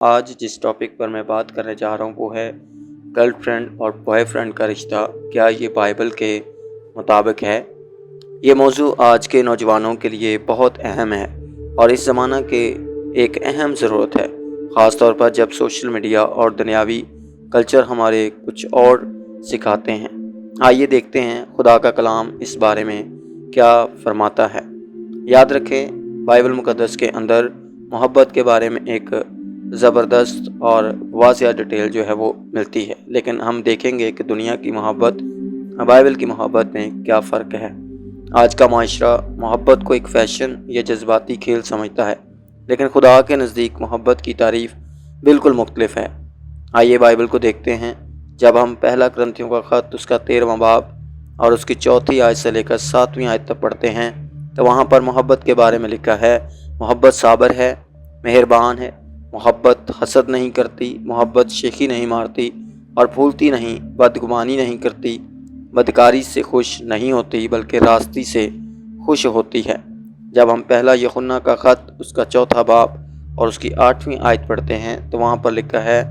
آج جس ٹاپک پر میں بات کرنے جا رہا ہوں وہ ہے گرل فرینڈ اور بوائے فرینڈ کا رشتہ کیا یہ بائبل کے مطابق ہے۔ یہ موضوع آج کے نوجوانوں کے لیے بہت اہم ہے اور اس زمانہ کے ایک اہم ضرورت ہے، خاص طور پر جب سوشل میڈیا اور دنیاوی کلچر ہمارے کچھ اور سکھاتے ہیں۔ آئیے دیکھتے ہیں خدا کا کلام اس بارے میں کیا فرماتا ہے۔ یاد رکھیں، بائبل مقدس کے اندر محبت کے بارے میں ایک زبردست اور واضح ڈیٹیل جو ہے وہ ملتی ہے، لیکن ہم دیکھیں گے کہ دنیا کی محبت بائبل کی محبت میں کیا فرق ہے۔ آج کا معاشرہ محبت کو ایک فیشن یا جذباتی کھیل سمجھتا ہے، لیکن خدا کے نزدیک محبت کی تعریف بالکل مختلف ہے۔ آئیے بائبل کو دیکھتے ہیں۔ جب ہم پہلا کرنتھیوں کا خط اس کا 13واں باب اور اس کی 4 آیت سے لے کر 7 آیت تک پڑھتے ہیں تو وہاں پر محبت کے بارے میں لکھا ہے، محبت صابر ہے، مہربان ہے، محبت حسد نہیں کرتی، محبت شیخی نہیں مارتی اور پھولتی نہیں، بدگمانی نہیں کرتی، بدکاری سے خوش نہیں ہوتی بلکہ راستی سے خوش ہوتی ہے۔ جب ہم پہلا یوحنا کا خط اس کا 4 باب اور اس کی 8 آیت پڑھتے ہیں تو وہاں پر لکھا ہے،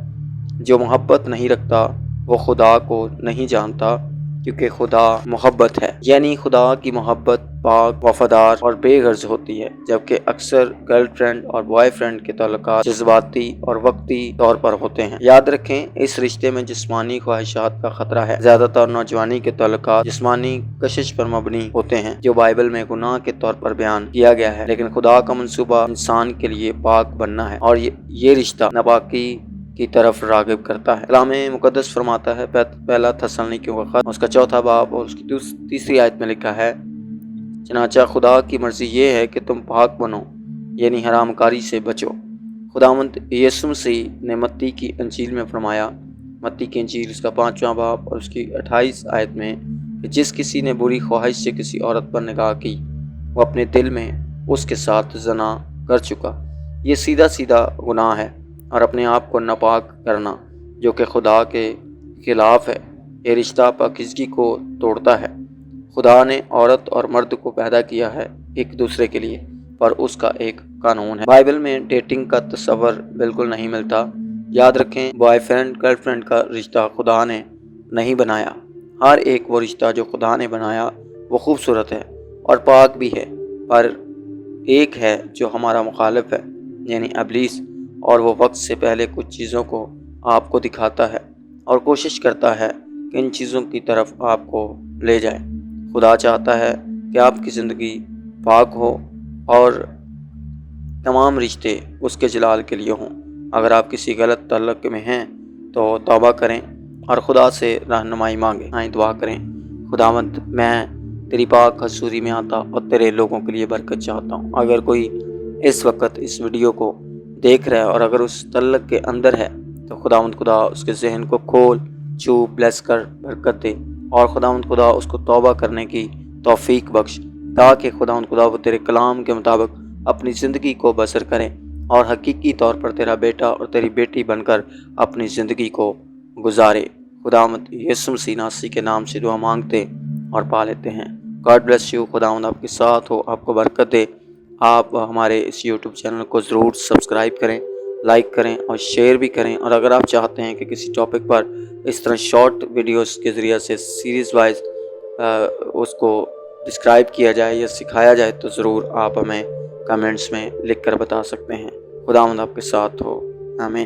جو محبت نہیں رکھتا وہ خدا کو نہیں جانتا کیونکہ خدا محبت ہے۔ یعنی خدا کی محبت پاک، وفادار اور بے غرض ہوتی ہے، جبکہ اکثر گرل فرینڈ اور بوائے فرینڈ کے تعلقات جذباتی اور وقتی طور پر ہوتے ہیں۔ یاد رکھیں، اس رشتے میں جسمانی خواہشات کا خطرہ ہے۔ زیادہ تر نوجوانی کے تعلقات جسمانی کشش پر مبنی ہوتے ہیں، جو بائبل میں گناہ کے طور پر بیان کیا گیا ہے، لیکن خدا کا منصوبہ انسان کے لیے پاک بننا ہے اور یہ رشتہ ناپاکی کی طرف راغب کرتا ہے۔ کلام مقدس فرماتا ہے، پہلا تھسلنیکیوں کا خط اس کا 4 باب اور اس کی 3 آیت میں لکھا ہے، چنانچہ خدا کی مرضی یہ ہے کہ تم پاک بنو، یعنی حرام کاری سے بچو۔ خداوند یسوع مسیح نے متی کی انجیل میں فرمایا، متی کی انجیل اس کا 5واں باب اور اس کی 28 آیت میں، کہ جس کسی نے بری خواہش سے کسی عورت پر نگاہ کی وہ اپنے دل میں اس کے ساتھ زنا کر چکا۔ یہ سیدھا گناہ ہے اور اپنے آپ کو ناپاک کرنا جو کہ خدا کے خلاف ہے۔ یہ رشتہ پاکیزگی کو توڑتا ہے۔ خدا نے عورت اور مرد کو پیدا کیا ہے ایک دوسرے کے لیے، پر اس کا ایک قانون ہے۔ بائبل میں ڈیٹنگ کا تصور بالکل نہیں ملتا۔ یاد رکھیں، بوائے فرینڈ گرل فرینڈ کا رشتہ خدا نے نہیں بنایا۔ ہر ایک وہ رشتہ جو خدا نے بنایا وہ خوبصورت ہے اور پاک بھی ہے، پر ایک ہے جو ہمارا مخالف ہے، یعنی ابلیس، اور وہ وقت سے پہلے کچھ چیزوں کو آپ کو دکھاتا ہے اور کوشش کرتا ہے کہ ان چیزوں کی طرف آپ کو لے جائے۔ خدا چاہتا ہے کہ آپ کی زندگی پاک ہو اور تمام رشتے اس کے جلال کے لیے ہوں۔ اگر آپ کسی غلط تعلق میں ہیں تو توبہ کریں اور خدا سے رہنمائی مانگیں۔ آئیں دعا کریں۔ خداوند، میں تیری پاک حضوری میں آتا اور تیرے لوگوں کے لیے برکت چاہتا ہوں۔ اگر کوئی اس وقت اس ویڈیو کو دیکھ رہا ہے اور اگر اس تعلق کے اندر ہے تو خدا اس کے ذہن کو کھول، چھو، بلیس کر برکت دے، اور خدا اس کو توبہ کرنے کی توفیق بخش، تاکہ خدا وہ تیرے کلام کے مطابق اپنی زندگی کو بسر کریں اور حقیقی طور پر تیرا بیٹا اور تیری بیٹی بن کر اپنی زندگی کو گزارے۔ خداوند یسوع مسیح ناصری کے نام سے دعا مانگتے اور پا لیتے ہیں۔ God bless you. خداوند آپ کے ساتھ ہو، آپ کو برکت دے۔ آپ ہمارے اس یوٹیوب چینل کو ضرور سبسکرائب کریں، لائک کریں اور شیئر بھی کریں، اور اگر آپ چاہتے ہیں کہ کسی ٹاپک پر اس طرح شارٹ ویڈیوز کے ذریعے سے سیریز وائز اس کو ڈسکرائب کیا جائے یا سکھایا جائے تو ضرور آپ ہمیں کمنٹس میں لکھ کر بتا سکتے ہیں۔ خداوند آپ کے ساتھ ہو۔ آمین۔